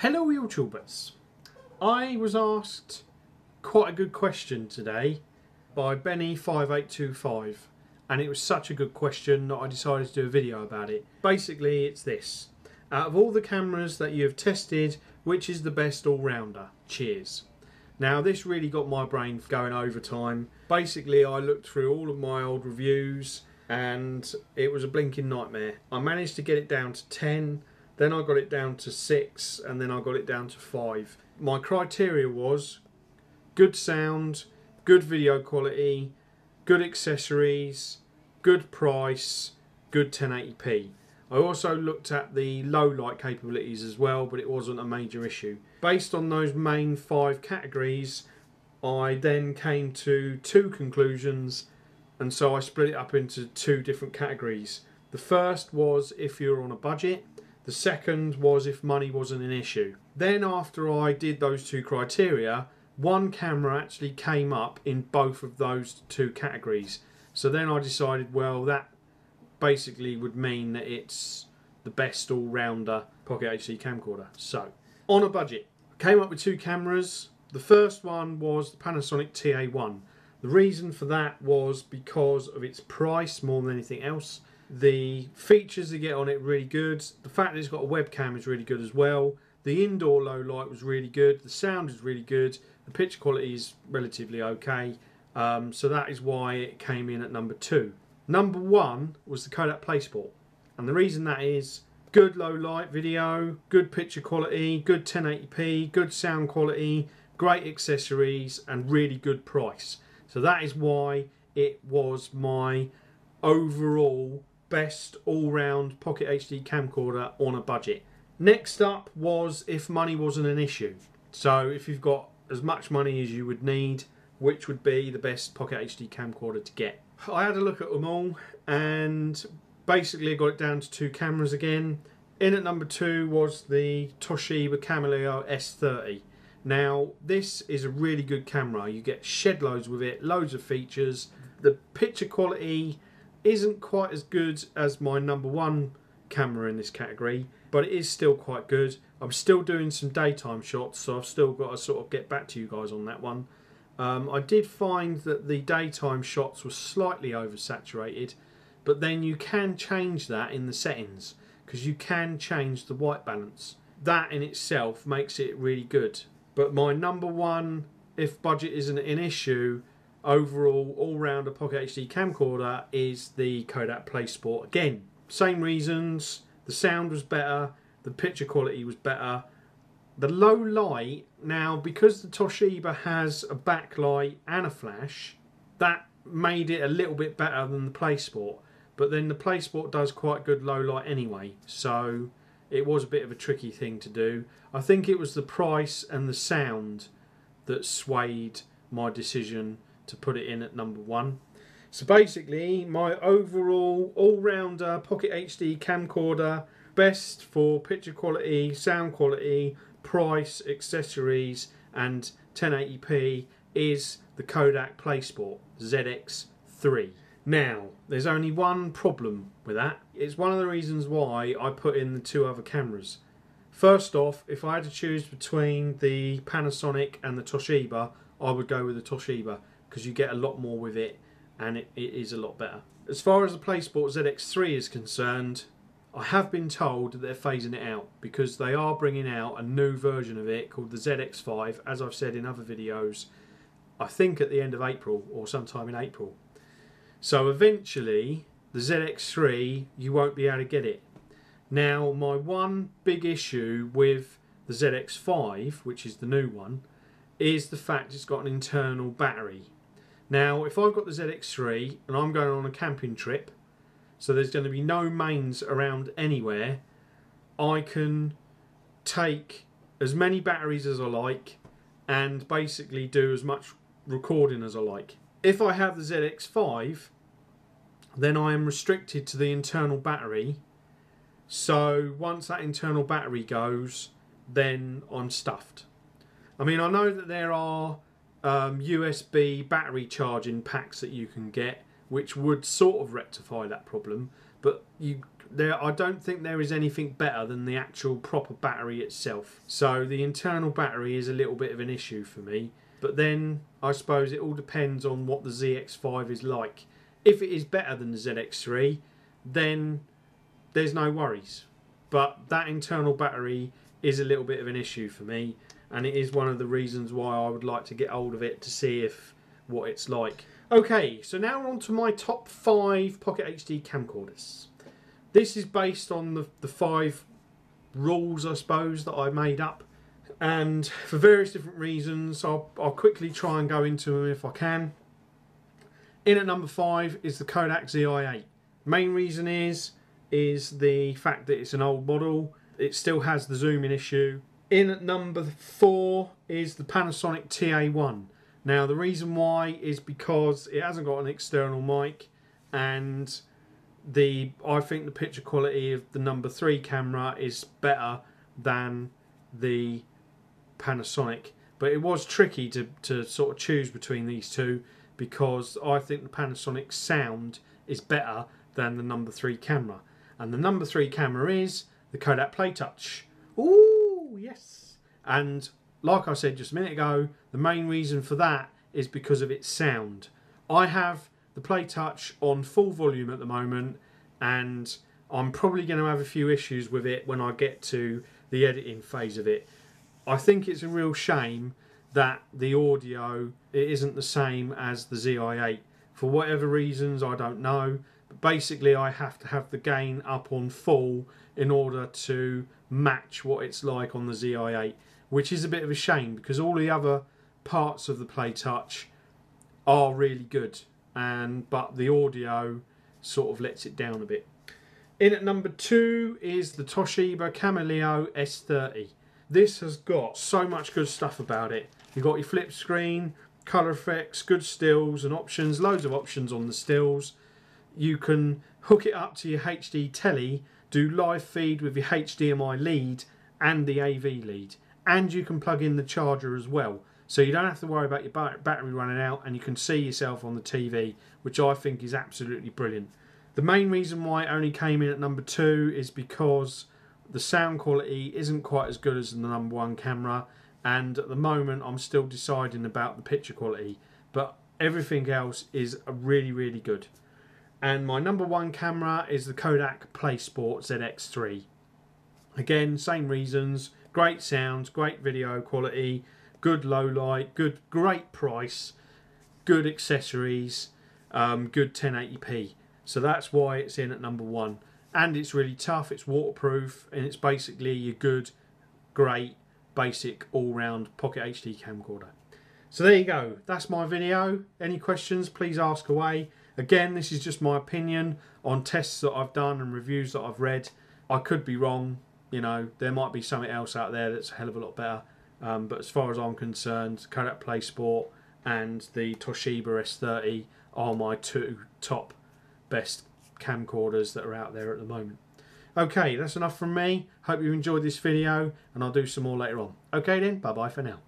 Hello YouTubers. I was asked quite a good question today by Benny5825 and it was such a good question that I decided to do a video about it. Basically it's this: out of all the cameras that you have tested, which is the best all-rounder? Cheers. Now this really got my brain going overtime. Basically I looked through all of my old reviews and it was a blinking nightmare. I managed to get it down to 10, then I got it down to 6, and then I got it down to 5. My criteria was good sound, good video quality, good accessories, good price, good 1080p. I also looked at the low light capabilities as well, but it wasn't a major issue. Based on those main 5 categories, I then came to 2 conclusions, and so I split it up into 2 different categories. The first was if you're on a budget. The second was if money wasn't an issue. Then after I did those 2 criteria, one camera actually came up in both of those 2 categories. So then I decided, well, that basically would mean that it's the best all-rounder Pocket HD camcorder. So, on a budget, I came up with 2 cameras. The first one was the Panasonic TA-1. The reason for that was because of its price more than anything else. The features you get on it really good. The fact that it's got a webcam is really good as well. The indoor low light was really good. The sound is really good. The picture quality is relatively okay. So that is why it came in at number 2. Number 1 was the Kodak Playsport. And the reason that is good low light video, good picture quality, good 1080p, good sound quality, great accessories and really good price. So that is why it was my overall best all-round Pocket HD camcorder on a budget. Next up was if money wasn't an issue. So if you've got as much money as you would need, which would be the best Pocket HD camcorder to get. I had a look at them all and basically got it down to 2 cameras again. In at number 2 was the Toshiba S30. Now this is a really good camera. You get shed loads with it, loads of features. The picture quality isn't quite as good as my number 1 camera in this category, but it is still quite good. I'm still doing some daytime shots, so I've still got to sort of get back to you guys on that one. I did find that the daytime shots were slightly oversaturated, but then you can change that in the settings because you can change the white balance. That in itself makes it really good. But my number 1, if budget isn't an issue, overall all-rounder Pocket HD camcorder is the Kodak Playsport. Again, same reasons. The sound was better, the picture quality was better. The low light, now because the Toshiba has a backlight and a flash, that made it a little bit better than the Playsport. But then the Playsport does quite good low light anyway, so it was a bit of a tricky thing to do. I think it was the price and the sound that swayed my decision to put it in at number 1. So basically my overall all-rounder Pocket HD camcorder, best for picture quality, sound quality, price, accessories and 1080p, is the Kodak Playsport ZX3. Now there's only one problem with that. It's one of the reasons why I put in the 2 other cameras. First off, if I had to choose between the Panasonic and the Toshiba, I would go with the Toshiba because you get a lot more with it and it is a lot better. As far as the Playsport ZX3 is concerned, I have been told that they're phasing it out because they are bringing out a new version of it called the ZX5, as I've said in other videos, I think at the end of April or sometime in April. So eventually the ZX3, you won't be able to get it. Now my one big issue with the ZX5, which is the new one, is the fact it's got an internal battery. Now if I've got the ZX3 and I'm going on a camping trip, so there's going to be no mains around anywhere, I can take as many batteries as I like and basically do as much recording as I like. If I have the ZX5, then I am restricted to the internal battery, so once that internal battery goes, then I'm stuffed. I mean, I know that there are USB battery charging packs that you can get which would sort of rectify that problem, but you I don't think there is anything better than the actual proper battery itself. So the internal battery is a little bit of an issue for me. But then I suppose it all depends on what the ZX5 is like. If it is better than the ZX3, then there's no worries. But that internal battery is a little bit of an issue for me, and it is one of the reasons why I would like to get hold of it to see what it's like. Okay, so now we're on to my top 5 Pocket HD camcorders. This is based on the 5 rules, I suppose, that I made up, and for various different reasons I'll quickly try and go into them if I can. In at number 5 is the Kodak ZI8. Main reason is the fact that it's an old model. It still has the zooming issue. In at number 4 is the Panasonic TA-1. Now the reason why is because it hasn't got an external mic, and I think the picture quality of the number 3 camera is better than the Panasonic. But it was tricky to sort of choose between these two, because I think the Panasonic sound is better than the number 3 camera. And the number 3 camera is the Kodak Playtouch. Ooh, yes. And like I said just a minute ago, the main reason for that is because of its sound. I have the Playtouch on full volume at the moment, and I'm probably going to have a few issues with it when I get to the editing phase of it. I think it's a real shame that the audio isn't the same as the ZI8. For whatever reasons, I don't know. But basically, I have to have the gain up on full in order to match what it's like on the ZI8, which is a bit of a shame because all the other parts of the Playtouch are really good, but the audio sort of lets it down a bit. In at number 2 is the Toshiba S30. This has got so much good stuff about it. You've got your flip screen, colour effects, good stills and options, loads of options on the stills. You can hook it up to your HD telly, do live feed with your HDMI lead and the AV lead, and you can plug in the charger as well, so you don't have to worry about your battery running out, and you can see yourself on the TV, which I think is absolutely brilliant. The main reason why it only came in at number 2 is because the sound quality isn't quite as good as the number 1 camera, and at the moment I'm still deciding about the picture quality, but everything else is really, really good. And my number 1 camera is the Kodak Playsport ZX3. Again, same reasons, great sounds, great video quality, good low light, great price, good accessories, good 1080p. So that's why it's in at number 1. And it's really tough, it's waterproof, and it's basically your good, great, basic, all-round Pocket HD camcorder. So there you go, that's my video. Any questions, please ask away. Again, this is just my opinion on tests that I've done and reviews that I've read. I could be wrong, you know, there might be something else out there that's a hell of a lot better. But as far as I'm concerned, Kodak Playsport and the Toshiba S30 are my 2 top best camcorders that are out there at the moment. Okay, that's enough from me. Hope you enjoyed this video, and I'll do some more later on. Okay then, bye bye for now.